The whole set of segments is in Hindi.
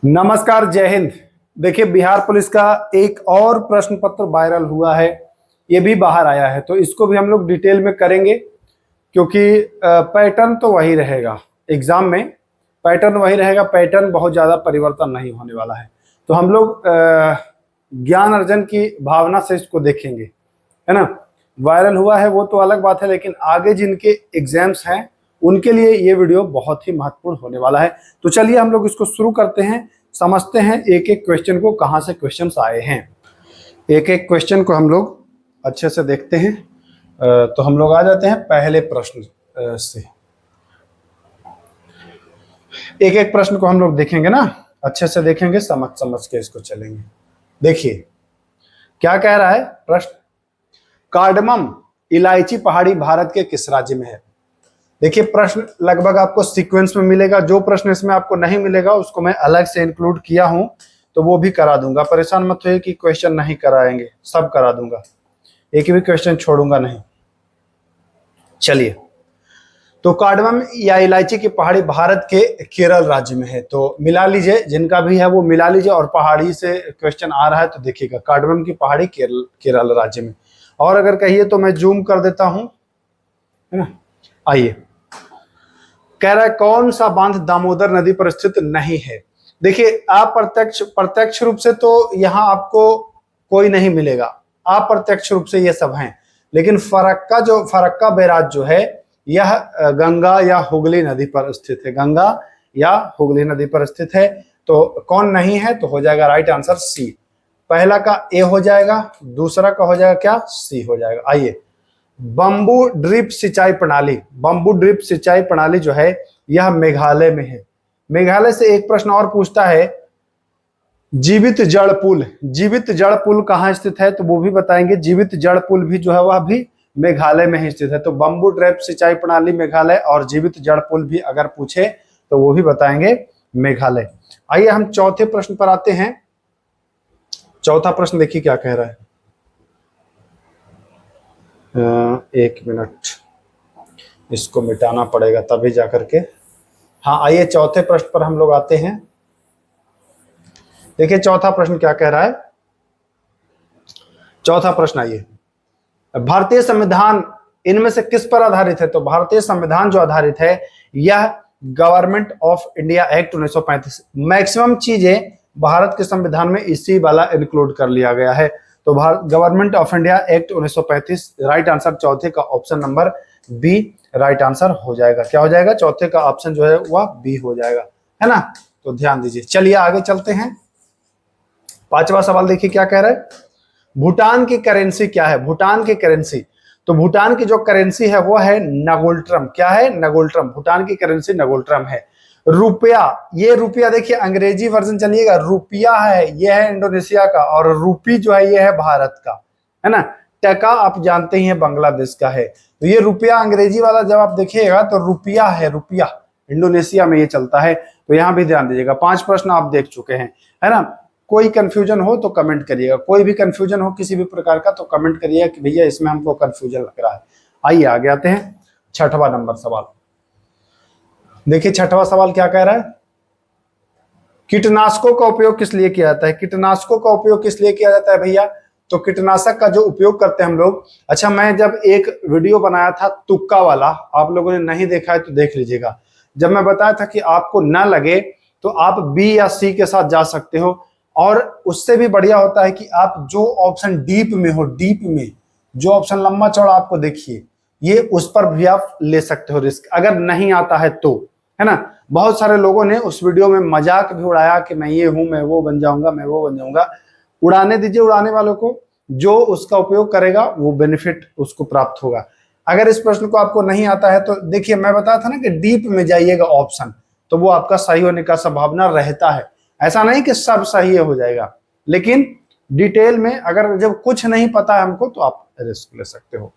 नमस्कार, जय हिंद। देखिए, बिहार पुलिस का एक और प्रश्न पत्र वायरल हुआ है। ये भी बाहर आया है, तो इसको भी हम लोग डिटेल में करेंगे, क्योंकि पैटर्न तो वही रहेगा। एग्जाम में पैटर्न वही रहेगा, पैटर्न बहुत ज़्यादा परिवर्तन नहीं होने वाला है। तो हम लोग ज्ञान अर्जन की भावना से इसको देखेंगे, है ना। वायरल हुआ है वो तो अलग बात है, लेकिन आगे जिनके एग्जाम्स हैं उनके लिए ये वीडियो बहुत ही महत्वपूर्ण होने वाला है। तो चलिए हम लोग इसको शुरू करते हैं, समझते हैं एक एक क्वेश्चन को, कहाँ से क्वेश्चंस आए हैं। एक एक क्वेश्चन को हम लोग अच्छे से देखते हैं। तो हम लोग आ जाते हैं पहले प्रश्न से। एक एक प्रश्न को हम लोग देखेंगे ना, अच्छे से देखेंगे, समझ समझ के इसको चलेंगे। देखिए क्या कह रहा है प्रश्न। कार्डमम इलायची पहाड़ी भारत के किस राज्य में है। देखिए प्रश्न लगभग आपको सीक्वेंस में मिलेगा। जो प्रश्न इसमें आपको नहीं मिलेगा उसको मैं अलग से इंक्लूड किया हूं, तो वो भी करा दूंगा। परेशान मत होइए कि क्वेश्चन नहीं कराएंगे, सब करा दूंगा, एक भी क्वेश्चन छोड़ूंगा नहीं। चलिए, तो कार्डमम या इलायची की पहाड़ी भारत के केरल राज्य में है। तो मिला लीजिए, जिनका भी है वो मिला लीजिए। और पहाड़ी से क्वेश्चन आ रहा है तो देखिएगा, कार्डमम की पहाड़ी केरल राज्य में। और अगर कहिए तो मैं जूम कर देता हूं, है ना। आइए, कह रहा है कौन सा बांध दामोदर नदी पर स्थित नहीं है। देखिए प्रत्यक्ष रूप से तो यहाँ आपको कोई नहीं मिलेगा, अप्रत्यक्ष रूप से ये सब हैं। लेकिन फरक्का बैराज जो है यह गंगा या हुगली नदी पर स्थित है। गंगा या हुगली नदी पर स्थित है। तो कौन नहीं है, तो हो जाएगा राइट आंसर सी। पहला का ए हो जाएगा, दूसरा का हो जाएगा क्या, सी हो जाएगा। आइए, बंबू ड्रिप सिंचाई प्रणाली, बंबू ड्रिप सिंचाई प्रणाली जो है यह मेघालय में है। मेघालय से एक प्रश्न और पूछता है, जीवित जड़ पुल, जीवित जड़ पुल कहाँ स्थित है, तो वो भी बताएंगे। जीवित जड़ पुल भी जो है वह भी मेघालय में ही स्थित है। तो बंबू ड्रिप सिंचाई प्रणाली मेघालय, और जीवित जड़ पुल भी अगर पूछे तो वो भी बताएंगे मेघालय। आइए हम चौथे प्रश्न पर आते हैं। चौथा प्रश्न देखिए क्या कह रहा है। एक मिनट, इसको मिटाना पड़ेगा तभी जाकर के। हाँ, आइए चौथे प्रश्न पर हम लोग आते हैं। देखिए चौथा प्रश्न क्या कह रहा है। चौथा प्रश्न, आइए, भारतीय संविधान इनमें से किस पर आधारित है। तो भारतीय संविधान जो आधारित है यह government of India act 1935। Maximum चीजें भारत के संविधान में इसी वाला इंक्लूड कर लिया गया है। तो government of India act 1935 right answer चौथे का option number B right answer हो जाएगा। क्या हो जाएगा, चौथे का ऑप्शन जो है वह बी हो जाएगा, है ना। तो ध्यान दीजिए। चलिए आगे चलते हैं। पांचवा सवाल देखिए क्या कह रहा है। भूटान की करेंसी क्या है। भूटान की करेंसी, तो भूटान की जो करेंसी है वो है नगोल्ट्रम। क्या है, नगोल्ट्रम। भूटान की करेंसी नगोल्ट्रम है। रुपया, ये रुपया देखिए अंग्रेजी वर्जन चलिएगा, रुपया है ये है इंडोनेशिया का, और रूपी जो है ये है भारत का, है ना। टका आप जानते ही हैं बांग्लादेश का है। तो ये रुपया अंग्रेजी वाला जब आप देखिएगा तो रुपया है, रुपया इंडोनेशिया में ये चलता है। तो यहाँ भी ध्यान दीजिएगा। 5 प्रश्न आप देख चुके हैं, है ना। कोई कंफ्यूजन हो तो कमेंट करिएगा, कोई भी कंफ्यूजन हो किसी भी प्रकार का तो कमेंट करिएगा कि भैया इसमें हमको कंफ्यूजन लग रहा है। आइए आगे आते हैं। छठवां नंबर सवाल देखिए। छठवां सवाल क्या कह रहा है। कीटनाशकों का उपयोग किस लिए किया जाता है। कीटनाशकों का उपयोग किस लिए किया जाता है भैया। तो कीटनाशक का जो उपयोग करते हैं हम लोग, अच्छा मैं जब एक वीडियो बनाया था तुक्का वाला, आप लोगों ने नहीं देखा है तो देख लीजिएगा। जब मैं बताया था कि आपको ना लगे तो आप बी या सी के साथ जा सकते हो, और उससे भी बढ़िया होता है कि आप जो ऑप्शन डीप में हो, डीप में जो ऑप्शन लंबा चौड़ा आपको देखिए, ये उस पर भी आप ले सकते हो रिस्क, अगर नहीं आता है तो, है ना। बहुत सारे लोगों ने उस वीडियो में मजाक भी उड़ाया कि मैं ये हूं, मैं वो बन जाऊंगा, मैं वो बन जाऊंगा। उड़ाने दीजिए उड़ाने वालों को, जो उसका उपयोग करेगा वो बेनिफिट उसको प्राप्त होगा। अगर इस प्रश्न को आपको नहीं आता है तो देखिए मैं बताया था ना कि डीप में जाइएगा ऑप्शन, तो वो आपका सही होने का संभावना रहता है। ऐसा नहीं कि सब सही हो जाएगा, लेकिन डिटेल में अगर जब कुछ नहीं पता है हमको तो आप रिस्क ले सकते हो।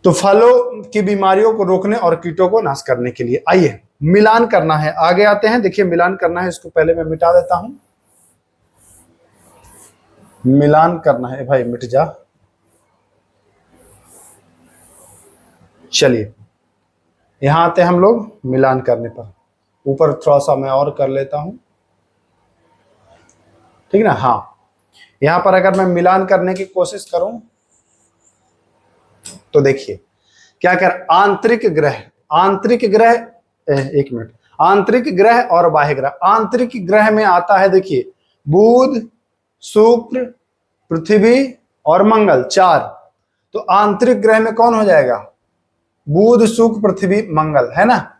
तो फलों की बीमारियों को रोकने और कीटों को नाश करने के लिए, आइए मिलान करना है। आगे आते हैं। देखिए मिलान करना है, इसको पहले मैं मिटा देता हूं। मिलान करना है भाई, मिट जा। चलिए यहां आते हैं हम लोग मिलान करने पर। ऊपर थोड़ा सा मैं और कर लेता हूं। ठीक ना। हाँ, यहां पर अगर मैं मिलान करने की कोशिश करूं तो देखिए क्या कर, आंतरिक ग्रह, आंतरिक ग्रह, एक मिनट, आंतरिक ग्रह और बाह्य ग्रह। आंतरिक ग्रह में आता है देखिए बुध, शुक्र, पृथ्वी और मंगल, 4। तो आंतरिक ग्रह में कौन हो जाएगा, बुध, शुक्र, पृथ्वी, मंगल, है ना।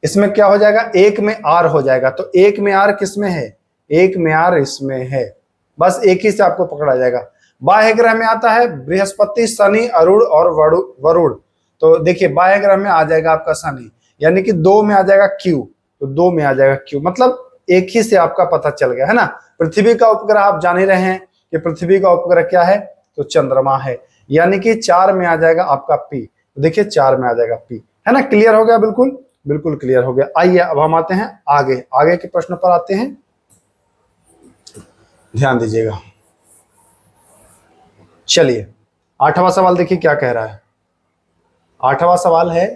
इसमें क्या हो जाएगा, एक में आर हो जाएगा। तो एक में आर किसमें है, एक में आर इसमें है, बस एक ही से आपको पकड़ा जाएगा। बाह्य ग्रह में आता है बृहस्पति, शनि, अरुण और वरुण। तो देखिए बाह्य ग्रह में आ जाएगा आपका शनि, यानी कि 2 में आ जाएगा क्यू, तो 2 में आ जाएगा क्यू, मतलब एक ही से आपका पता चल गया, है ना। पृथ्वी का उपग्रह आप जान ही रहे हैं कि पृथ्वी का उपग्रह क्या है, तो चंद्रमा है, यानी कि 4 में आ जाएगा आपका पी। देखिए 4 में आ जाएगा पी, है ना। क्लियर हो गया, बिल्कुल बिल्कुल क्लियर हो गया। आइए अब हम आते हैं आगे, आगे के प्रश्न पर आते हैं, ध्यान दीजिएगा। चलिए 8वां सवाल देखिए क्या कह रहा है। 8वां सवाल है,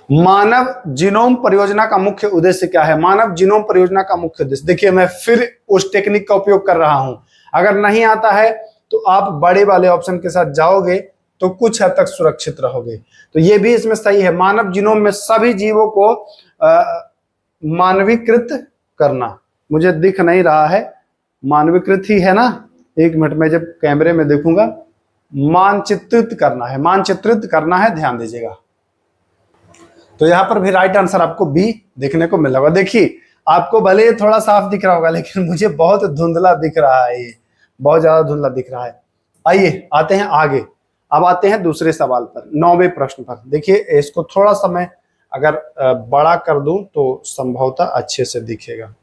मानव जीनोम परियोजना का मुख्य उद्देश्य क्या है। मानव जीनोम परियोजना का मुख्य उद्देश्य, देखिए मैं फिर उस टेक्निक का उपयोग कर रहा हूं, अगर नहीं आता है तो आप बड़े वाले ऑप्शन के साथ जाओगे तो कुछ हद तक सुरक्षित रहोगे। तो ये भी इसमें सही है, मानव जीनोम में सभी जीवों को मानवीकृत करना। मुझे दिख नहीं रहा है, मानवीकृत ही है ना, एक मिनट में जब कैमरे में देखूंगा, मानचित्रित करना है, मानचित्रित करना है, ध्यान दीजिएगा। तो यहां पर भी राइट आंसर आपको बी देखने को मिल होगा। देखिए आपको भले ये थोड़ा साफ दिख रहा होगा, लेकिन मुझे बहुत धुंधला दिख रहा है, ये बहुत ज्यादा धुंधला दिख रहा है। आइए आते हैं आगे, अब आते हैं दूसरे सवाल पर, 9वें प्रश्न पर। देखिए इसको थोड़ा सा मैं अगर बड़ा कर दूं तो संभवतः अच्छे से दिखेगा,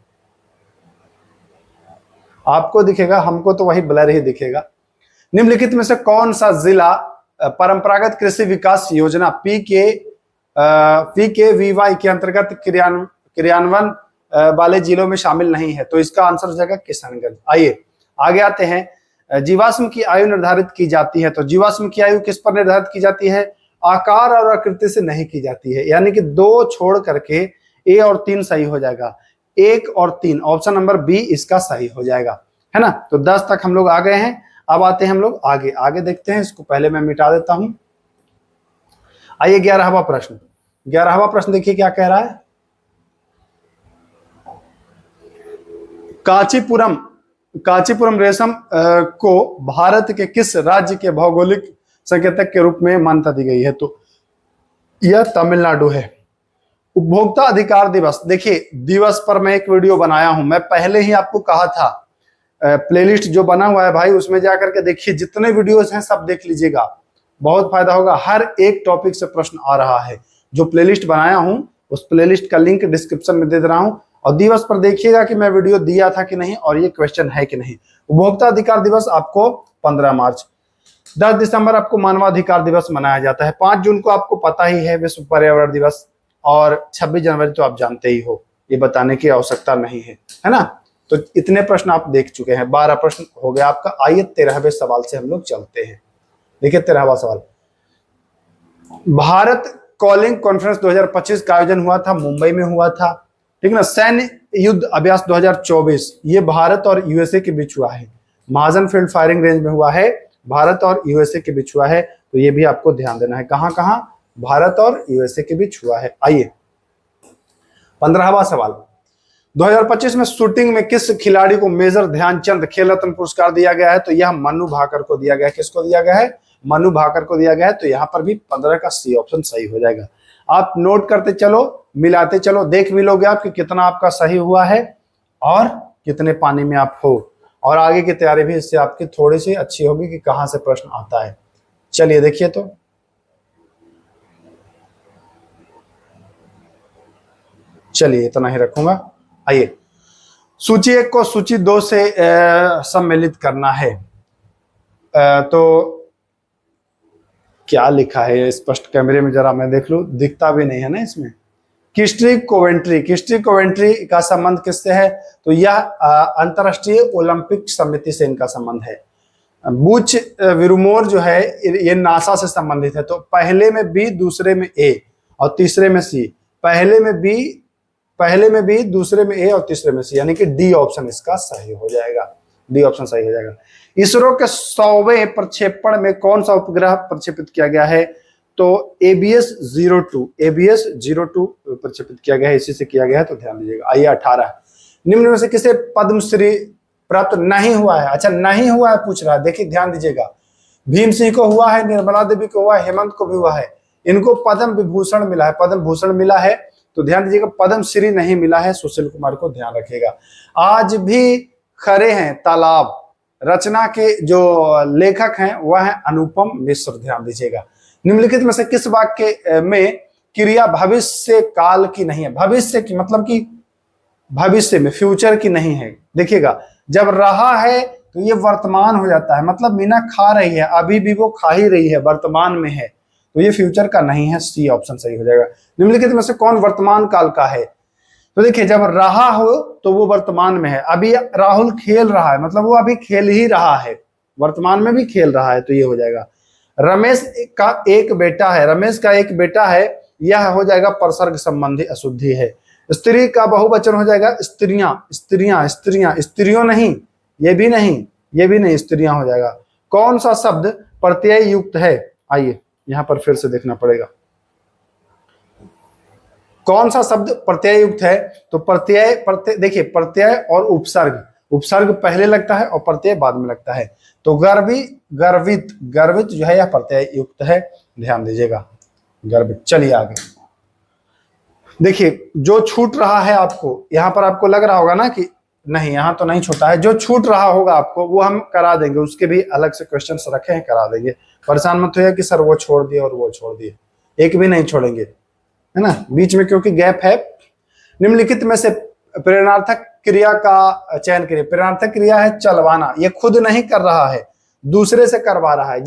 आपको दिखेगा, हमको तो वही ब्लर ही दिखेगा। निम्नलिखित में से कौन सा जिला परंपरागत कृषि विकास योजना PKVY के अंतर्गत क्रियान्वयन वाले जिलों में शामिल नहीं है। तो इसका आंसर हो जाएगा किशनगंज। आइए आगे आते हैं। जीवाश्म की आयु निर्धारित की जाती है, तो जीवाश्म की आयु किस पर निर्धारित की जाती है, आकार और आकृति से नहीं की जाती है, यानी कि 2 छोड़ करके ए और 3 सही हो जाएगा, 1 और 3, ऑप्शन नंबर बी इसका सही हो जाएगा, है ना। तो 10 तक हम लोग आ गए हैं। अब आते हैं हम लोग आगे, आगे देखते हैं, इसको पहले मैं मिटा देता हूं। आइए 11वां प्रश्न, 11वां प्रश्न देखिए क्या कह रहा है। कांचीपुरम रेशम को भारत के किस राज्य के भौगोलिक संकेतक के रूप में मान्यता दी गई है, तो यह तमिलनाडु है। उपभोक्ता अधिकार दिवस, देखिए दिवस पर मैं एक वीडियो बनाया हूं, मैं पहले ही आपको कहा था प्लेलिस्ट जो बना हुआ है भाई उसमें जाकर के देखिए, जितने वीडियोस हैं सब देख लीजिएगा, बहुत फायदा होगा। हर एक टॉपिक से प्रश्न आ रहा है, जो प्लेलिस्ट बनाया हूं उस प्लेलिस्ट का लिंक डिस्क्रिप्शन में दे दे रहा हूं, और दिवस पर देखिएगा कि मैं वीडियो दिया था कि नहीं और ये क्वेश्चन है कि नहीं। उपभोक्ता अधिकार दिवस आपको 15 मार्च, 10 दिसंबर आपको मानवाधिकार दिवस मनाया जाता है, 5 जून को आपको पता ही है विश्व पर्यावरण दिवस, और 26 जनवरी तो आप जानते ही हो, ये बताने की आवश्यकता नहीं है ना। तो इतने प्रश्न आप देख चुके हैं, 12 प्रश्न हो गया आपका। आइए 13वें सवाल से हम लोग चलते हैं। देखिए 13वां सवाल, भारत कॉलिंग कॉन्फ्रेंस 2025 का आयोजन हुआ था, मुंबई में हुआ था, ठीक ना। सैन्य युद्ध अभ्यास 2024 ये भारत और यूएसए के बीच हुआ है, महाजन फील्ड फायरिंग रेंज में हुआ है, भारत और यूएसए के बीच हुआ है, तो ये भी आपको ध्यान देना है, कहां कहां, भारत और यूएसए के बीच हुआ है। आइए 15वां सवाल, 2025 में शूटिंग में किस खिलाड़ी को मेजर ध्यानचंद खेल रत्न पुरस्कार दिया गया है, तो यह मनु भाकर को दिया गया है। किसको दिया गया है, मनु भाकर को दिया गया है। तो यहाँ पर भी 15 का सी ऑप्शन सही हो जाएगा। आप नोट करते चलो, मिलाते चलो, देख भी लोगे आप कि कितना आपका सही हुआ है और कितने पानी में आप हो, और आगे की तैयारी भी इससे आपकी थोड़ी सी अच्छी होगी कि कहां से प्रश्न आता है। चलिए देखिए, तो चलिए इतना ही रखूंगा। आइए सूची 1 को सूची 2 से सम्मिलित करना है। तो क्या लिखा है स्पष्ट कैमरे में जरा मैं देख लूं, दिखता भी नहीं है ना इसमें। किस्ट्री कोवेंट्री का संबंध किससे है, तो यह अंतरराष्ट्रीय ओलंपिक समिति से इनका संबंध है। बुच विरुमोर जो है ये नासा से संबंधित है। तो पहले में बी, दूसरे में ए और तीसरे में सी। पहले में बी, पहले में बी, दूसरे में ए और तीसरे में सी, यानी कि डी ऑप्शन इसका सही हो जाएगा। डी ऑप्शन सही हो जाएगा। इसरो के 100वें प्रक्षेपण में कौन सा उपग्रह प्रक्षेपित किया गया है? तो ABS-02 ABS-02 प्रक्षेपित किया गया है, इसी से किया गया है, तो ध्यान दीजिएगा। आइए 18, निम्न में से किसे पद्मश्री प्राप्त नहीं हुआ है? अच्छा, नहीं हुआ है पूछ रहा है। देखिए ध्यान दीजिएगा, भीम सिंह को हुआ है, निर्मला देवी को हुआ है, हेमंत को भी हुआ है, इनको पद्म विभूषण मिला है, पद्म भूषण मिला है। तो ध्यान दीजिएगा, पद्मश्री नहीं मिला है। सुशील कुमार को ध्यान रखिएगा। आज भी खड़े हैं तालाब रचना के जो लेखक हैं वह है अनुपम मिश्र। ध्यान दीजिएगा, निम्नलिखित में से किस वाक्य में क्रिया भविष्य काल की नहीं है? भविष्य की मतलब कि भविष्य में, फ्यूचर की नहीं है। देखिएगा, जब रहा है तो ये वर्तमान हो जाता है, मतलब मीना खा रही है, अभी भी वो खा ही रही है, वर्तमान में है, तो ये फ्यूचर का नहीं है। सी ऑप्शन सही हो जाएगा। निम्नलिखित में से कौन वर्तमान काल का है? तो देखिए, जब रहा हो तो वो वर्तमान में है। अभी राहुल खेल रहा है, मतलब वो अभी खेल ही रहा है, वर्तमान में भी खेल रहा है, तो ये हो जाएगा। रमेश का एक बेटा है, रमेश का एक बेटा है, यह हो जाएगा प्रसर्ग संबंधी अशुद्धि है। स्त्री का बहुवचन हो जाएगा स्त्रियां, स्त्रियां, स्त्रियां, स्त्रियों नहीं, ये भी नहीं, ये भी नहीं, स्त्रियां हो जाएगा। कौन सा शब्द प्रत्यय युक्त है? आइए यहां पर फिर से देखना पड़ेगा, कौन सा शब्द प्रत्यय युक्त है? तो प्रत्यय देखिए, प्रत्यय और उपसर्ग, उपसर्ग पहले लगता है और प्रत्यय बाद में लगता है। तो गर्वी, गर्वित, गर्वित जो है यह प्रत्यय युक्त है। ध्यान दीजिएगा, गर्वित। चलिए आगे देखिए, जो छूट रहा है आपको, यहां पर आपको लग रहा होगा ना कि नहीं, यहां तो नहीं छूटा है, जो छूट रहा होगा आपको वो हम करा देंगे, उसके भी अलग से क्वेश्चंस रखे हैं, करा देंगे। परेशान मत होइए कि सर वो छोड़ दिए और वो छोड़ दिए, एक भी नहीं छोड़ेंगे, है ना, बीच में क्योंकि गैप है। निम्नलिखित में से प्रेरणार्थक क्रिया का चयन करिए। प्रेरणार्थक क्रिया है चलवाना, ये खुद नहीं कर रहा है, दूसरे से करवा रहा है।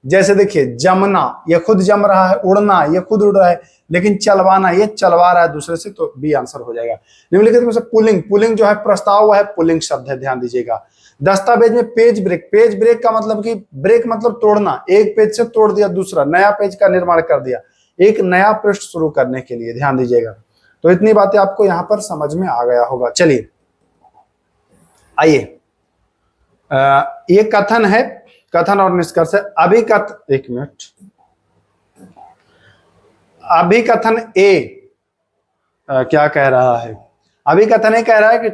जैसे देखिए, जमना, ये खुद जम रहा है, उड़ना, ये खुद उड़ रहा है, लेकिन चलवाना, ये चलवा रहा है दूसरे से, तो बी आंसर हो जाएगा। निम्नलिखित में से पुलिंग, पुलिंग जो है प्रस्ताव, वह है पुलिंग शब्द है। ध्यान दीजिएगा। दस्तावेज में पेज ब्रेक, पेज ब्रेक का मतलब कि ब्रेक मतलब तोड़ना, एक पेज से तोड़ दिया, दूसरा नया पेज का निर्माण कर दिया, एक नया पृष्ठ शुरू करने के लिए। ध्यान दीजिएगा। तो इतनी बातें आपको यहां पर समझ में आ गया होगा। चलिए आइए, ये कथन है, कथन और निष्कर्ष है। एक मिनट, अभिकथन ए क्या कह रहा है? अभिकथन ए कह रहा है कि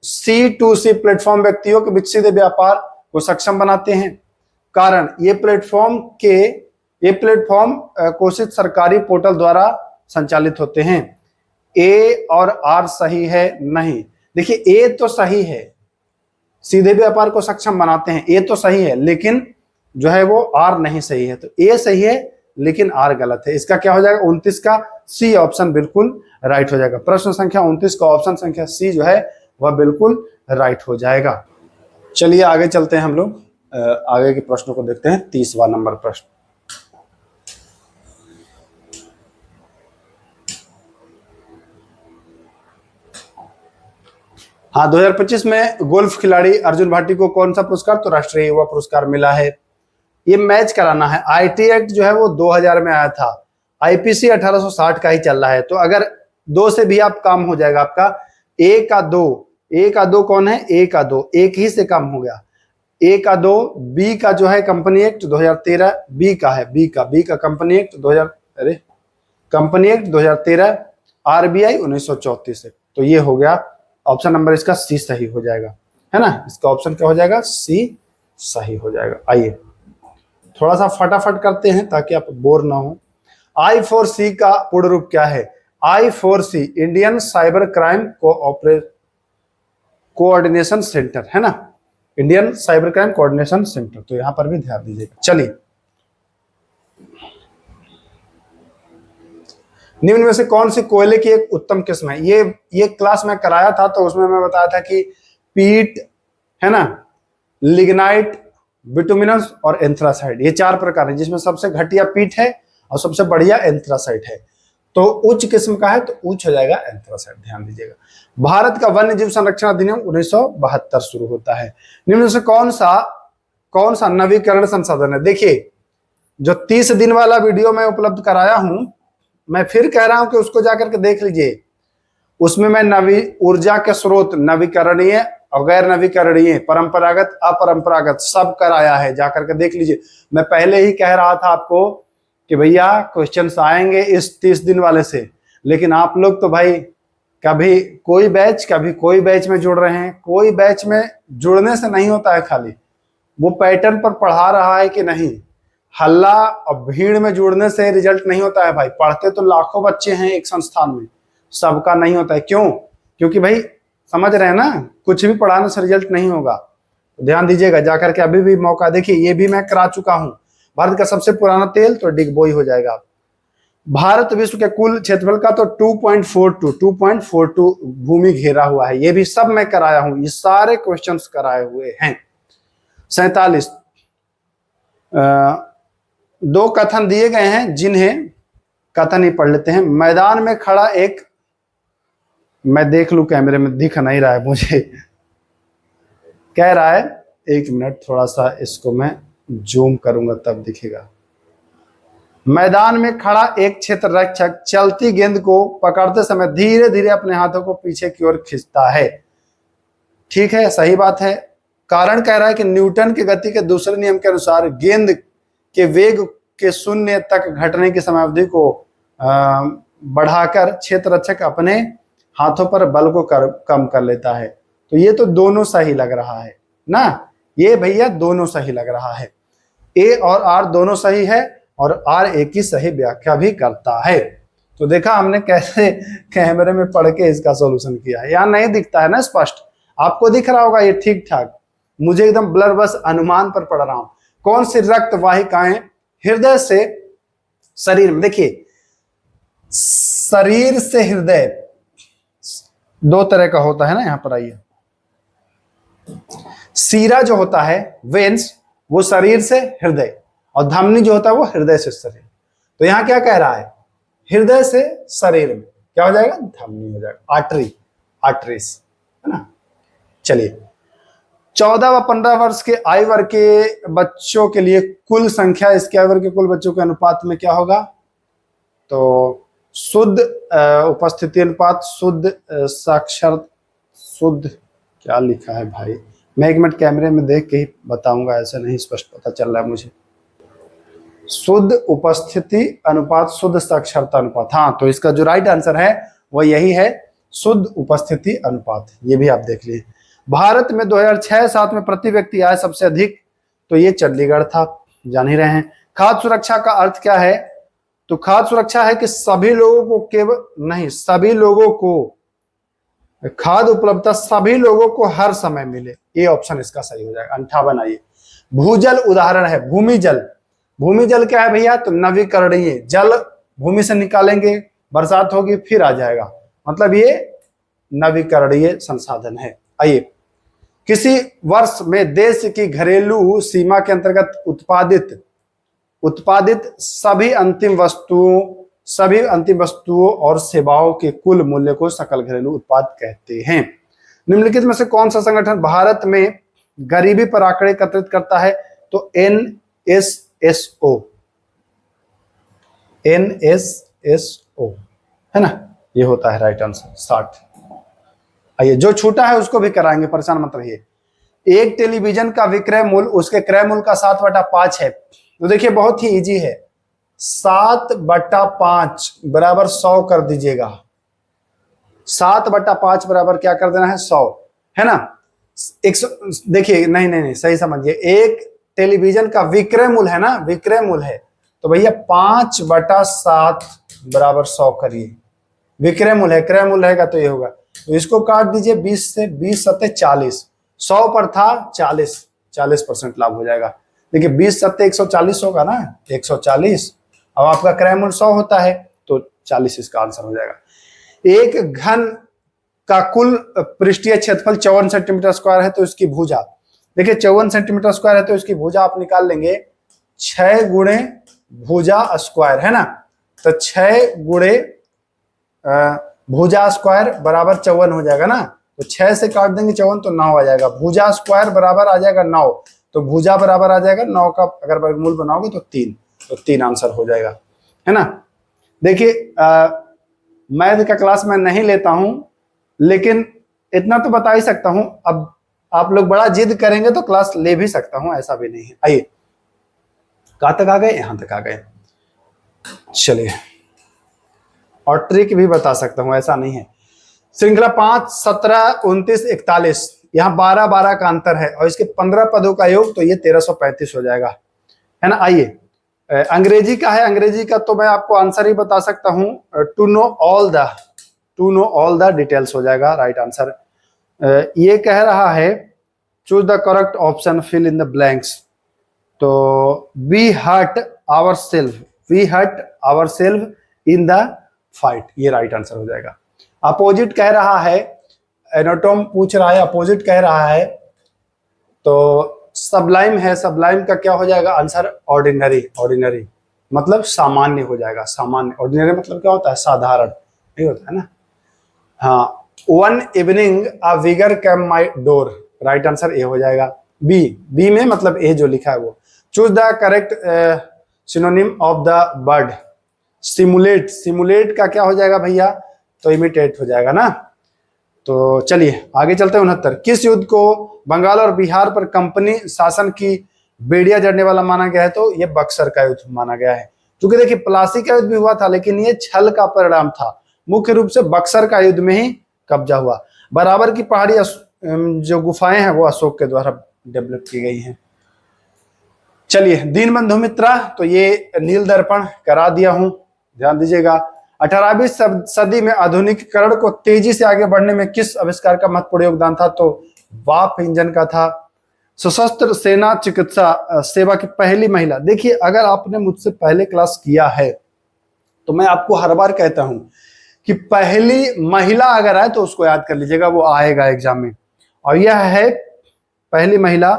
C2C प्लेटफॉर्म व्यक्तियों के विकसित व्यापार को सक्षम बनाते हैं। कारण, ये प्लेटफॉर्म घोषित सरकारी पोर्टल द्वारा संचालित होते हैं। ए और आर सही है? नहीं। देखिए, ए तो सही है, सीधे व्यापार को सक्षम बनाते हैं, ए तो सही है, लेकिन जो है वो आर नहीं सही है। तो ए सही है लेकिन आर गलत है। इसका क्या हो जाएगा? 29 का सी ऑप्शन बिल्कुल राइट हो जाएगा। प्रश्न संख्या 29 का ऑप्शन संख्या सी जो है वह बिल्कुल राइट हो जाएगा। चलिए आगे चलते हैं, हम लोग आगे के प्रश्नों को देखते हैं। 30वां नंबर प्रश्न, हाँ, 2025 में गोल्फ खिलाड़ी अर्जुन भाटी को कौन सा पुरस्कार? तो राष्ट्रीय युवा पुरस्कार मिला है। ये मैच कराना है। आईटी एक्ट जो है वो 2000 में आया था, आईपीसी 1860 का ही चल रहा है। तो अगर 2 से भी आप काम हो जाएगा आपका। ए का 2 कौन है? ए का 2 एक ही से काम हो गया। ए का 2, बी का जो है कंपनी एक्ट 2013, बी का है, बी का कंपनी एक्ट 2013, आरबीआई 1934 है। तो ये हो गया ऑप्शन नंबर इसका सी सही हो जाएगा, है ना। इसका ऑप्शन क्या हो जाएगा? सी सही हो जाएगा। आइए थोड़ा सा फटाफट करते हैं ताकि आप बोर ना हो। I4C का पूर्ण रूप क्या है? I4C Indian cyber crime coordination centre, है ना, Indian cyber crime coordination centre. तो यहां पर भी ध्यान दीजिएगा। चलिए, निम्न में से कौन सी कोयले की एक उत्तम किस्म है? ये क्लास में कराया था, तो उसमें मैं बताया था कि पीट, है ना, लिग्नाइट, बिटुमिनस और एंथ्रासाइड, ये 4 प्रकार है, जिसमें सबसे घटिया पीट है और सबसे बढ़िया एंथ्रासाइड है। तो उच्च किस्म का है तो उच्च हो जाएगा एंथ्रासाइड। ध्यान दीजिएगा। भारत का वन्य जीव संरक्षण अधिनियम 1972 शुरू होता है। निम्न में से कौन सा नवीकरण संसाधन है? देखिए, जो 30 दिन वाला वीडियो मैं उपलब्ध कराया हूं, मैं फिर कह रहा हूं कि उसको जाकर के देख लीजिए। उसमें मैं ऊर्जा के स्रोत नवीकरणीय और गैर नवीकरणीय, परंपरागत अपरंपरागत सब कराया है, जाकर के देख लीजिए। मैं पहले ही कह रहा था आपको कि भैया क्वेश्चंस आएंगे इस 30 दिन वाले से, लेकिन आप लोग तो भाई कभी कोई बैच में जुड़ रहे हैं। कोई बैच में जुड़ने से नहीं होता है, खाली वो पैटर्न पर पढ़ा रहा है कि नहीं, हल्ला और भीड़ में जुड़ने से रिजल्ट नहीं होता है भाई। पढ़ते तो लाखों बच्चे हैं एक संस्थान में, सबका नहीं होता है। क्यों? क्योंकि भाई समझ रहे हैं ना, कुछ भी पढ़ाने से रिजल्ट नहीं होगा। ध्यान दीजिएगा, जाकर के अभी भी मौका देखिए, ये भी मैं करा चुका हूं। भारत का सबसे पुराना तेल तो डिगबोई हो जाएगा। भारत विश्व के कुल क्षेत्रफल का तो 2.42 भूमि घेरा हुआ है, ये भी सब मैं कराया हूं, ये सारे क्वेश्चंस कराए हुए हैं। 47 दो कथन दिए गए हैं, जिन्हें कथन ही पढ़ लेते हैं। मैदान में खड़ा एक, मैं देख लूं कैमरे में दिख नहीं रहा है मुझे, कह रहा है, एक मिनट थोड़ा सा इसको मैं जूम करूंगा तब दिखेगा। मैदान में खड़ा एक क्षेत्र रक्षक चलती गेंद को पकड़ते समय धीरे धीरे अपने हाथों को पीछे की ओर खींचता है। ठीक है, सही बात है। कारण कह रहा है कि न्यूटन की गति के दूसरे नियम के अनुसार गेंद के वेग के शून्य तक घटने की समयावधि को बढ़ाकर क्षेत्र रक्षक अपने हाथों पर बल को कम कर लेता है। तो ये तो दोनों सही लग रहा है ना, ये भैया दोनों सही लग रहा है। ए और आर दोनों सही है और आर ए की सही व्याख्या भी करता है। तो देखा हमने कैसे कैमरे में पढ़ के इसका सॉल्यूशन किया है। यहाँ नहीं दिखता है ना स्पष्ट, आपको दिख रहा होगा ये ठीक ठाक, मुझे एकदम ब्लर, बस अनुमान पर पढ़ रहा हूं। कौन सी रक्त वाहिकाएं हृदय से शरीर में, देखिए शरीर से हृदय दो तरह का होता है ना, यहां पर आइए। सीरा जो होता है वेन्स, वो शरीर से हृदय, और धमनी जो होता है वो हृदय से शरीर। तो यहां क्या कह रहा है, हृदय से शरीर में क्या हो जाएगा, धमनी हो जाएगा, आर्टरीज, है ना। चलिए, 14 व 15 वर्ष के आयु वर्ग के बच्चों के लिए कुल संख्या इसके आयु वर्ग के कुल बच्चों के अनुपात में क्या होगा, तो शुद्ध उपस्थिति अनुपात, शुद्ध साक्षर, शुद्ध क्या लिखा है भाई, मैं एक मिनट कैमरे में देख के ही बताऊंगा, ऐसे नहीं स्पष्ट पता चल रहा है मुझे। शुद्ध उपस्थिति अनुपात, शुद्ध साक्षरता अनुपात, हाँ, तो इसका जो राइट आंसर है वो यही है, शुद्ध उपस्थिति अनुपात। ये भी आप देख लीजिए। भारत में 2006-07 में प्रति व्यक्ति आय सबसे अधिक, तो ये चंडीगढ़ था, जान ही रहे हैं। खाद्य सुरक्षा का अर्थ क्या है, तो खाद्य सुरक्षा है कि सभी लोगों को, केवल नहीं, सभी लोगों को खाद्य उपलब्धता सभी लोगों को हर समय मिले, ये ऑप्शन इसका सही हो जाएगा। 58 आइए। भूजल उदाहरण है भूमि जल। भूमि जल क्या है भैया, तो नवीकरणीय जल, भूमि से निकालेंगे, बरसात होगी फिर आ जाएगा, मतलब ये नवीकरणीय संसाधन है। आइए, किसी वर्ष में देश की घरेलू सीमा के अंतर्गत उत्पादित सभी अंतिम वस्तुओं और सेवाओं के कुल मूल्य को सकल घरेलू उत्पाद कहते हैं। निम्नलिखित में से कौन सा संगठन भारत में गरीबी पर आंकड़े एकत्रित करता है, तो NSSO है ना, ये होता है राइट आंसर 60। आइए, जो छूटा है उसको भी कराएंगे, परेशान मत रहिए। एक टेलीविजन का विक्रय मूल्य उसके क्रय मूल्य का 7/5 है, तो देखिए बहुत ही इजी है, 7/5 बराबर 100 कर दीजिएगा। 7/5 बराबर क्या कर देना है, 100, है ना। 100, देखिए नहीं सही समझिए, एक टेलीविजन का विक्रय मूल्य है ना, विक्रय मूल्य है, तो भैया 5/7 बराबर 100 करिए। विक्रय मूल्य है, क्रय मूल्य रहेगा तो ये होगा, तो इसको काट दीजिए 20 से, 20 सत्ते 40, 100 पर था 40% लाभ हो जाएगा। देखिए 20 सत्ते 140 होगा ना, 140, अब आपका क्रय मूल्य 100 होता है तो 40 इसका आंसर हो जाएगा। एक घन का कुल पृष्ठीय क्षेत्रफल 54 सेंटीमीटर स्क्वायर है, तो इसकी भुजा, देखिए 54 सेंटीमीटर स्क्वायर है तो इसकी भुजा आप निकाल लेंगे 6 गुणे भुजा स्क्वायर, है ना, तो 6 गुणे भुजा स्क्वायर बराबर 54 हो जाएगा ना, तो 6 से काट देंगे 54 तो 9 आ जाएगा। भुजा स्क्वायर बराबर आ जाएगा 9, तो भुजा बराबर आ जाएगा 9 का अगर वर्गमूल बनाओगे तो 3, तो 3 आंसर हो जाएगा, है ना। देखिए मैथ का क्लास मैं नहीं लेता हूं, लेकिन इतना तो बता ही सकता हूं। अब आप लोग बड़ा जिद करेंगे तो क्लास ले भी सकता हूं, ऐसा भी नहीं है। आइए, कहां तक आ गए? यहां तक आ गए। चलिए, और ट्रिक भी बता सकता हूं, ऐसा नहीं है। श्रृंखला 5, 17, 29, 41, यहाँ 12-12 का अंतर है और इसके 15 पदों का योग, तो ये 1335 हो जाएगा, है ना। आइए, अंग्रेजी का है। अंग्रेजी का तो मैं आपको आंसर ही बता सकता हूं, to know all the details हो जाएगा राइट आंसर। ये कह रहा है choose the correct option, fill in the blanks. तो we hurt our self in the fight, ये राइट आंसर हो जाएगा। अपोजिट कह रहा है, एनाटॉम पूछ रहा है, अपोजिट कह रहा है, तो सबलाइम है। सबलाइम का क्या हो जाएगा आंसर? ऑर्डिनरी मतलब सामान्य हो जाएगा, सामान्य। ऑर्डिनरी मतलब क्या होता है? साधारण, नहीं होता है ना। हाँ, one evening a vigour came my door, right answer A हो जाएगा। बी में मतलब ए जो लिखा है वो। Choose the correct synonym of the bird. Simulate का क्या हो जाएगा भैया? तो इमिटेट हो जाएगा ना। तो चलिए आगे चलते हैं। 69, किस युद्ध को बंगाल और बिहार पर कंपनी शासन की बेड़िया जड़ने वाला माना गया है? तो ये बक्सर का युद्ध माना गया है। क्योंकि देखिए प्लासी का युद्ध भी हुआ था, लेकिन ये छल का परिणाम था। मुख्य रूप से बक्सर का युद्ध में ही कब्जा हुआ। बराबर की पहाड़ी जो गुफाएं हैं वो अशोक के द्वारा डेवलप की गई हैं। चलिए, दीनबंधु मित्रा, तो ये नील दर्पण करा दिया हूं, ध्यान दीजिएगा। 18वीं सदी में आधुनिकीकरण को तेजी से आगे बढ़ने में किस आविष्कार का महत्वपूर्ण योगदान था? तो वाप इंजन का था। सशस्त्र सेना चिकित्सा सेवा की पहली महिला। देखिए, अगर आपने मुझसे पहले क्लास किया है तो मैं आपको हर बार कहता हूं कि पहली महिला अगर आए तो उसको याद कर लीजिएगा, वो आएगा एग्जाम में। और यह है पहली महिला।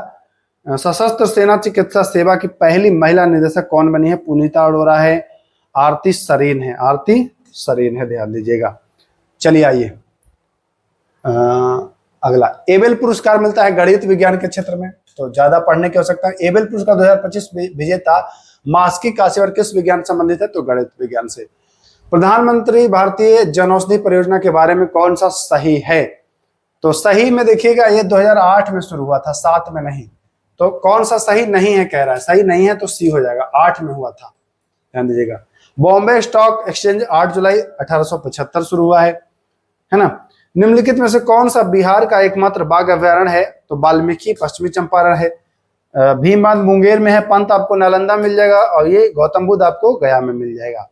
सशस्त्र सेना चिकित्सा सेवा की पहली महिला निदेशक कौन बनी है? पुनीता अरोड़ा है, आरती सरीन है, ध्यान दीजिएगा। चलिए आइए, अगला। एबेल पुरस्कार मिलता है गणित विज्ञान के क्षेत्र में, तो ज्यादा पढ़ने की आवश्यकता है। एबेल पुरस्कार 2025 विजेता मास्की कासेवर किस विज्ञान संबंधित है? तो गणित विज्ञान से। प्रधानमंत्री भारतीय जनौषधि परियोजना के बारे में कौन सा सही है? तो सही में देखिएगा, ये 2008 में शुरू हुआ था, 7 में नहीं। तो कौन सा सही नहीं है कह रहा है? सही नहीं है तो सी हो जाएगा, 8 में हुआ था, ध्यान दीजिएगा। बॉम्बे स्टॉक एक्सचेंज 8 जुलाई 1875 शुरू हुआ है ना। निम्नलिखित में से कौन सा बिहार का एकमात्र बाघ अभ्यारण्य है? तो वाल्मीकि पश्चिमी चंपारण है। भीमबांध मुंगेर में है, पंत आपको नालंदा मिल जाएगा, और ये गौतम बुद्ध आपको गया में मिल जाएगा,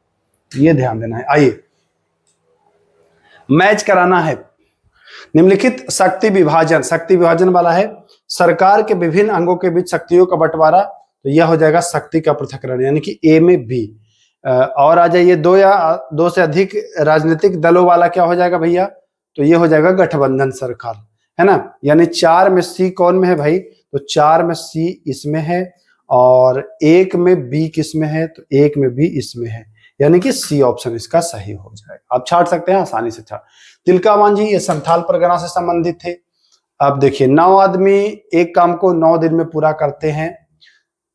ये ध्यान देना है। आइए, मैच कराना है। निम्नलिखित शक्ति विभाजन वाला है। सरकार के विभिन्न अंगों के बीच शक्तियों का बंटवारा, तो यह हो जाएगा शक्ति का पृथक्करण, यानी कि ए में बी। और आ जाइए, 2 या 2 से अधिक राजनीतिक दलों वाला क्या हो जाएगा भैया? तो ये हो जाएगा गठबंधन सरकार, है ना। यानी 4 में सी कौन में है भाई? तो 4 में सी इसमें है, और 1 में बी किस में है? तो 1 में बी इसमें है, यानी कि सी ऑप्शन इसका सही हो जाएगा। आप छाट सकते हैं, आसानी से छाट। तिलका मांझी ये संथाल परगना से संबंधित थे। अब देखिए, 9 आदमी एक काम को 9 दिन में पूरा करते हैं,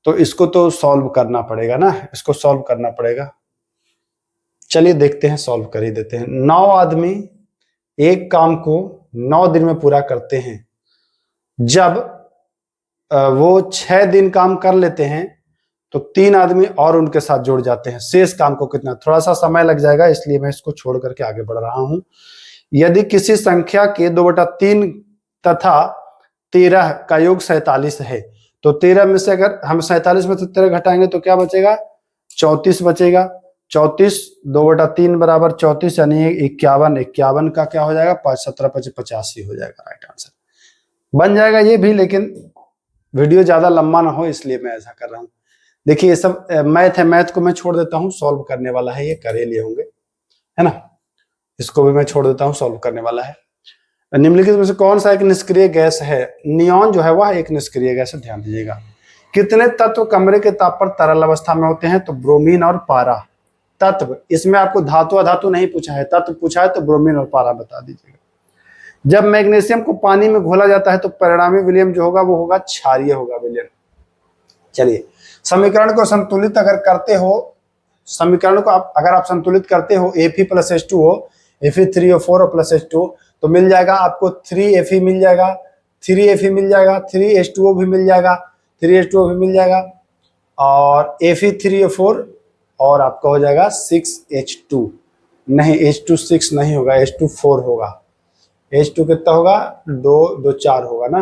तो इसको तो सॉल्व करना पड़ेगा ना, इसको सॉल्व करना पड़ेगा। चलिए देखते हैं, सॉल्व कर ही देते हैं। 9 आदमी एक काम को 9 दिन में पूरा करते हैं। जब वो 6 दिन काम कर लेते हैं तो 3 आदमी और उनके साथ जुड़ जाते हैं। शेष काम को कितना, थोड़ा सा समय लग जाएगा, इसलिए मैं इसको छोड़ करके आगे बढ़ रहा हूं। यदि किसी संख्या के 2/3 तथा 13 का योग 47 है, तो 13 में से अगर हम 47 में से 13 घटाएंगे तो क्या बचेगा? 34 बचेगा। 34 2/3 बराबर 34, यानी 51। 51 का क्या हो जाएगा? 5 17 25 85 हो जाएगा, राइट आंसर बन जाएगा ये भी। लेकिन वीडियो ज्यादा लंबा ना हो इसलिए मैं ऐसा कर रहा हूँ। देखिए, ये सब मैथ है, मैथ को मैं छोड़ देता हूँ, सॉल्व करने वाला है, ये कर लिए होंगे, है ना। इसको भी मैं छोड़ देता हूँ, सॉल्व करने वाला है। निम्नलिखित में से कौन सा एक निष्क्रिय गैस है? नियॉन जो है वह एक निष्क्रिय गैस है, ध्यान दीजिएगा। कितने तत्व कमरे के ताप पर तरल अवस्था में होते हैं? तो ब्रोमीन और पारा। तत्व, इसमें आपको धातु अधातु नहीं पूछा है, तत्व पूछा है, तो ब्रोमीन और पारा बता दीजिएगा। जब मैग्नीशियम को पानी में घोला जाता है तो परिणामी विलियम जो होगा वो होगा क्षारीय होगा विलियम। चलिए, समीकरण को संतुलित अगर करते हो, समीकरण को अगर आप संतुलित करते हो, Fe + H2O, Fe3O4 + H2, तो मिल जाएगा आपको 3Fe मिल जाएगा, 3Fe मिल जाएगा, 3H2O भी मिल जाएगा, 3H2O भी मिल जाएगा, और Fe3O4 और आपका हो जाएगा 6H2। नहीं, H2 6 नहीं होगा, H2 4 होगा। H2 कितना होगा, 2 2 4 होगा ना,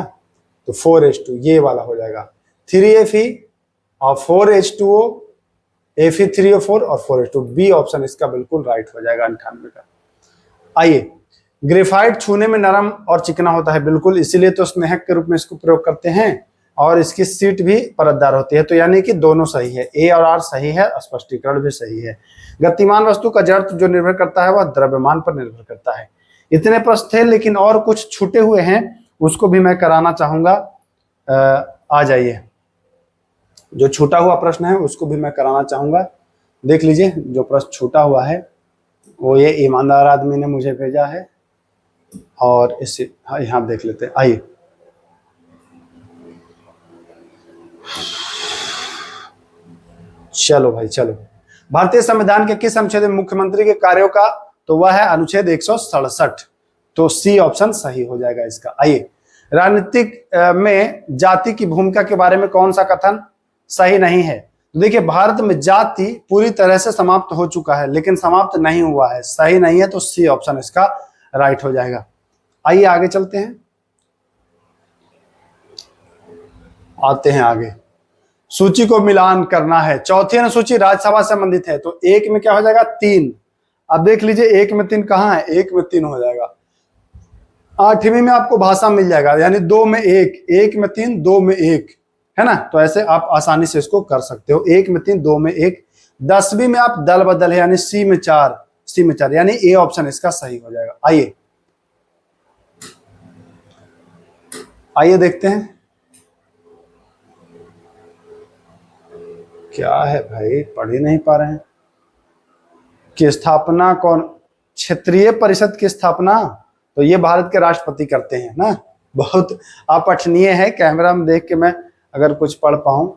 तो 4H2 ये वाला हो जाएगा। 3Fe और 4H2O, Fe3O4 और 4H2, बी ऑप्शन इसका बिल्कुल राइट हो जाएगा 98 का। आइए, ग्रेफाइट छूने में नरम और चिकना होता है, बिल्कुल, इसीलिए तो स्नेहक के रूप में इसको प्रयोग करते हैं, और इसकी सीट भी परतदार होती है। तो यानी कि दोनों सही है, ए और आर सही है, स्पष्टीकरण भी सही है। गतिमान वस्तु का जड़ जो निर्भर करता है वह द्रव्यमान पर निर्भर करता है। इतने प्रश्न थे, लेकिन और कुछ छूटे हुए हैं, उसको भी मैं कराना चाहूंगा। आ जाइए, जो छूटा हुआ प्रश्न है उसको भी मैं कराना चाहूंगा। देख लीजिए, जो प्रश्न छूटा हुआ है वो ये ईमानदार आदमी ने मुझे भेजा है, और इसे यहाँ देख लेते हैं। आइए, चलो भाई चलो। भारतीय संविधान के किस अनुच्छेद में मुख्यमंत्री के कार्यों का, तो वह है अनुच्छेद 167, तो सी ऑप्शन सही हो जाएगा इसका। आइए, राजनीतिक में जाति की भूमिका के बारे में कौन सा कथन सही नहीं है? तो देखिए, भारत में जाति पूरी तरह से समाप्त हो चुका है, लेकिन समाप्त नहीं हुआ है, सही नहीं है, तो सी ऑप्शन इसका राइट हो जाएगा। आइए आगे चलते हैं, आते हैं आगे। सूची को मिलान करना है, चौथी अनुसूची राज्यसभा से संबंधित है, तो एक में क्या हो जाएगा, 3। अब देख लीजिए, एक में 3 कहाँ है, एक में 3 हो जाएगा। 8वीं में आपको भाषा मिल जाएगा, यानी 2 में 1, 1 में 3, 2 में 1, है ना, तो ऐसे आप आसानी से इसको कर सकते हो, 1 में 3, 2 में 1। 10वीं में आप दल बदल है, यानी सी में 4, यानी ए ऑप्शन इसका सही हो जाएगा। आइए आइए देखते हैं क्या है भाई, पढ़ ही नहीं पा रहे हैं। की स्थापना कौन, क्षेत्रीय परिषद की स्थापना तो ये भारत के राष्ट्रपति करते हैं ना, बहुत अपठनीय है, कैमरा में देख के मैं अगर कुछ पढ़ पाऊं।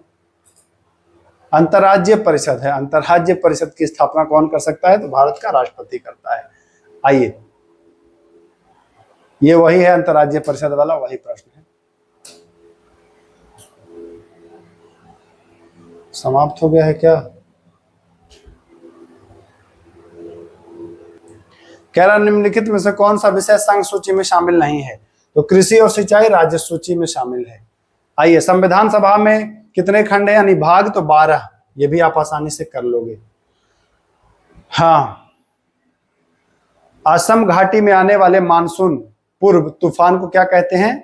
अंतर्राज्यीय परिषद है, अंतर्राज्यीय परिषद की स्थापना कौन कर सकता है, तो भारत का राष्ट्रपति करता है। आइए, ये वही है अंतर्राज्यीय परिषद वाला, वही प्रश्न है। समाप्त हो गया है क्या? कह रहा निम्नलिखित में से कौन सा विषय संघ सूची में शामिल नहीं है, तो कृषि और सिंचाई राज्य सूची में शामिल है। आइए, संविधान सभा में कितने खंड है, यानी भाग, तो 12, ये भी आप आसानी से कर लोगे। हाँ, असम घाटी में आने वाले मानसून पूर्व तूफान को क्या कहते हैं,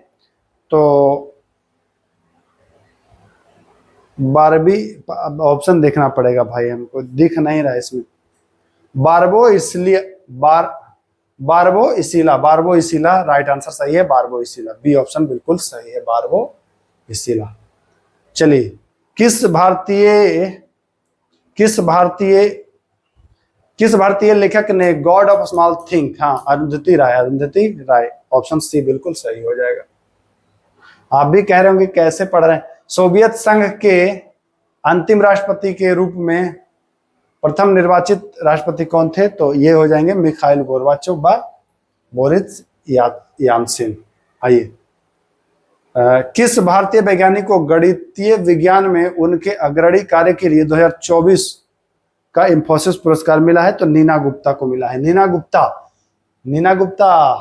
तो 12वीं ऑप्शन देखना पड़ेगा भाई, हमको दिख नहीं रहा इसमें। बारबो इसीला राइट आंसर सही है, बारबो इसीला, बी ऑप्शन बिल्कुल सही है, बारबो इसीला। चलिए, किस भारतीय लेखक ने गॉड ऑफ स्मॉल थिंग, हाँ, अरुंधति राय, ऑप्शन सी बिल्कुल सही हो जाएगा। आप भी कह रहे होंगे कैसे पढ़ रहे हैं। सोवियत संघ के अंतिम राष्ट्रपति के रूप में प्रथम निर्वाचित राष्ट्रपति कौन थे, तो ये हो जाएंगे मिखाइल गोर्बाचोव व बोरिस याल्त्सिन। आइए, किस भारतीय वैज्ञानिक को गणितीय विज्ञान में उनके अग्रणी कार्य के लिए 2024 का इंफोसिस पुरस्कार मिला है, तो नीना गुप्ता को मिला है। नीना गुप्ता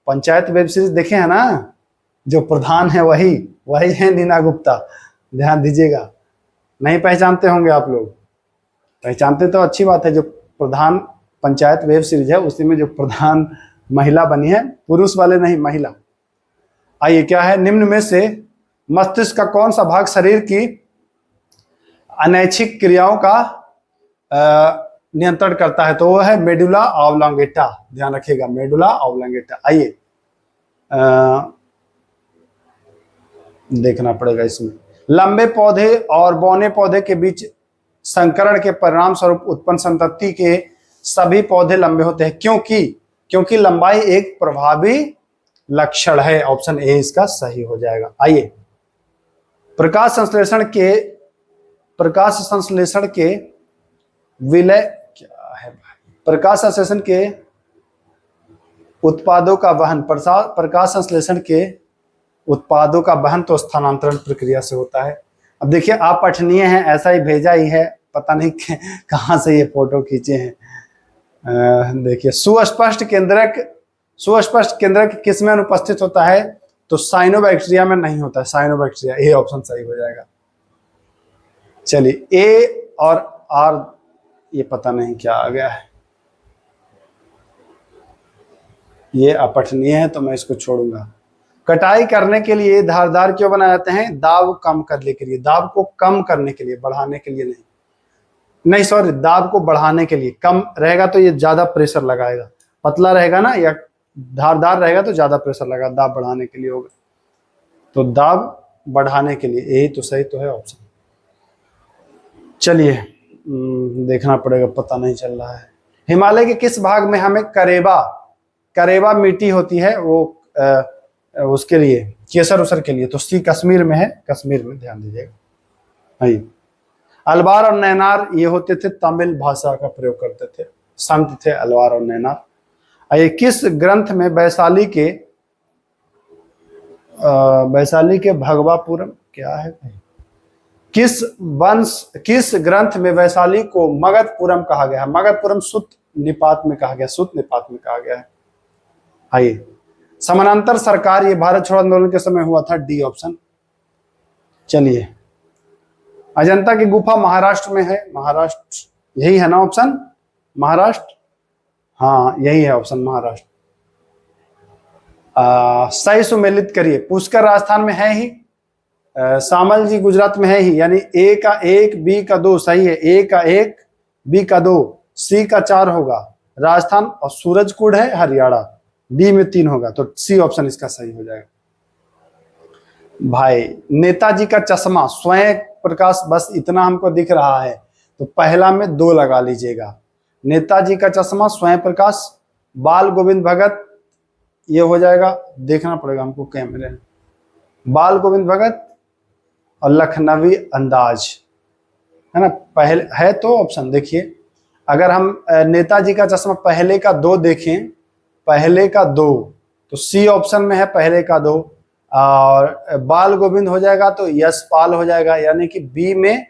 पंचायत वेब सीरीज देखे हैं ना, जो प्रधान है वही है नीना गुप्ता, ध्यान दीजिएगा। नहीं पहचानते होंगे आप लोग, पहचानते तो अच्छी बात है। जो प्रधान पंचायत वेब सीरीज है उसी में जो प्रधान महिला बनी है, पुरुष वाले नहीं, महिला। आइए, क्या है, निम्न में से मस्तिष्क का कौन सा भाग शरीर की अनैच्छिक क्रियाओं का नियंत्रण करता है, तो वो है मेडुला ऑब्लोंगेटा, ध्यान रखिएगा, मेडुला ऑब्लोंगेटा। आइए, देखना पड़ेगा इसमें। लंबे पौधे और बौने पौधे के बीच संकरण के परिणाम स्वरूप उत्पन्न संतति के सभी पौधे लंबे होते हैं, क्योंकि लंबाई एक प्रभावी लक्षण है, ऑप्शन ए इसका सही हो जाएगा। आइए, प्रकाश संश्लेषण के विलय क्या है भाई, प्रकाश संश्लेषण के उत्पादों का वहन, प्रकाश संश्लेषण के उत्पादों का वहन तो स्थानांतरण प्रक्रिया से होता है। अब देखिए आप पठनीय हैं, ऐसा ही भेजा ही है, पता नहीं कहाँ से ये फोटो खींचे हैं। देखिए सुस्पष्ट केंद्रक किस में अनुपस्थित होता है? तो साइनोबैक्टीरिया में नहीं होता है, साइनोबैक्टीरिया, ए ऑप्शन सही हो जाएगा। चलिए ए और आर ये पता नहीं क्या आ गया है, ये अपठनीय है तो मैं इसको छोड़ूंगा। कटाई करने के लिए धारदार क्यों बनाए जाते हैं? दाब कम करने के लिए, दाब को कम करने के लिए, बढ़ाने के लिए नहीं, सॉरी, दाब को बढ़ाने के लिए। कम रहेगा तो ये ज्यादा प्रेशर लगाएगा, पतला रहेगा ना या धारदार रहेगा तो ज्यादा प्रेशर लगा, दाब बढ़ाने के लिए होगा, तो दाब बढ़ाने के लिए, यही तो सही तो है ऑप्शन। चलिए देखना पड़ेगा, पता नहीं चल रहा है। हिमालय के किस भाग में हमें करेबा मिट्टी होती है? वो उसके लिए केसर उसर के लिए, तो सी कश्मीर में है, कश्मीर में ध्यान दीजिएगा। अलवार और नैनार ये होते थे, तमिल भाषा का प्रयोग करते थे, संत थे अलवार और नैनार। ये किस ग्रंथ में वैशाली के भगवापुरम क्या है? किस ग्रंथ में वैशाली को मगधपुरम कहा गया है? मगधपुरम सुत निपात में कहा गया है। आइए, समानांतर सरकार ये भारत छोड़ो आंदोलन के समय हुआ था, डी ऑप्शन। चलिए, अजंता की गुफा महाराष्ट्र में है, महाराष्ट्र यही है ना ऑप्शन, महाराष्ट्र, हाँ यही है ऑप्शन महाराष्ट्र। सही सुमेलित करिए। पुष्कर राजस्थान में है ही, शामल जी गुजरात में है ही, यानी ए का 1 बी का 2 सही है, ए का 1 बी का 2 सी का 4 होगा राजस्थान, और सूरजकुंड है हरियाणा, डी में 3 होगा, तो सी ऑप्शन इसका सही हो जाएगा। भाई नेताजी का चश्मा स्वयं प्रकाश, बस इतना हमको दिख रहा है तो पहला में 2 लगा लीजिएगा। नेताजी का चश्मा, स्वयं प्रकाश, बाल गोविंद भगत ये हो जाएगा, देखना पड़ेगा हमको कैमरे में, बाल गोविंद भगत और लखनवी अंदाज है ना, पहले है तो ऑप्शन। देखिए अगर हम नेताजी का चश्मा पहले का 2 देखें, पहले का 2 तो सी ऑप्शन में है, पहले का 2, और बाल गोविंद हो जाएगा तो यशपाल हो जाएगा, यानी कि बी में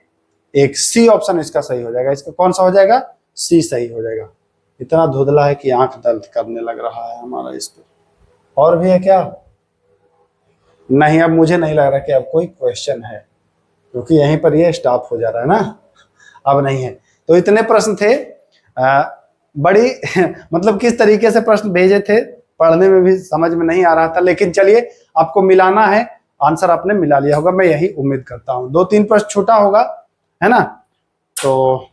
1, सी ऑप्शन इसका सही हो जाएगा। इसका कौन सा हो जाएगा? सी सही हो जाएगा। इतना धुंधला है कि आंख दर्द करने लग रहा है हमारा इस पर। और भी है क्या? नहीं, अब मुझे नहीं लग रहा कि अब कोई क्वेश्चन है, क्योंकि यहीं पर ये स्टॉप हो जा रहा है ना, अब नहीं है। तो इतने प्रश्न थे, बड़ी मतलब किस तरीके से प्रश्न भेजे थे, पढ़ने में भी समझ में नहीं आ रहा था, लेकिन चलिए आपको मिलाना है, आंसर आपने मिला लिया होगा, मैं यही उम्मीद करता हूँ। 2-3 प्रश्न छोटा होगा, है ना, तो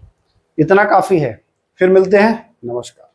इतना काफी है। फिर मिलते हैं, नमस्कार।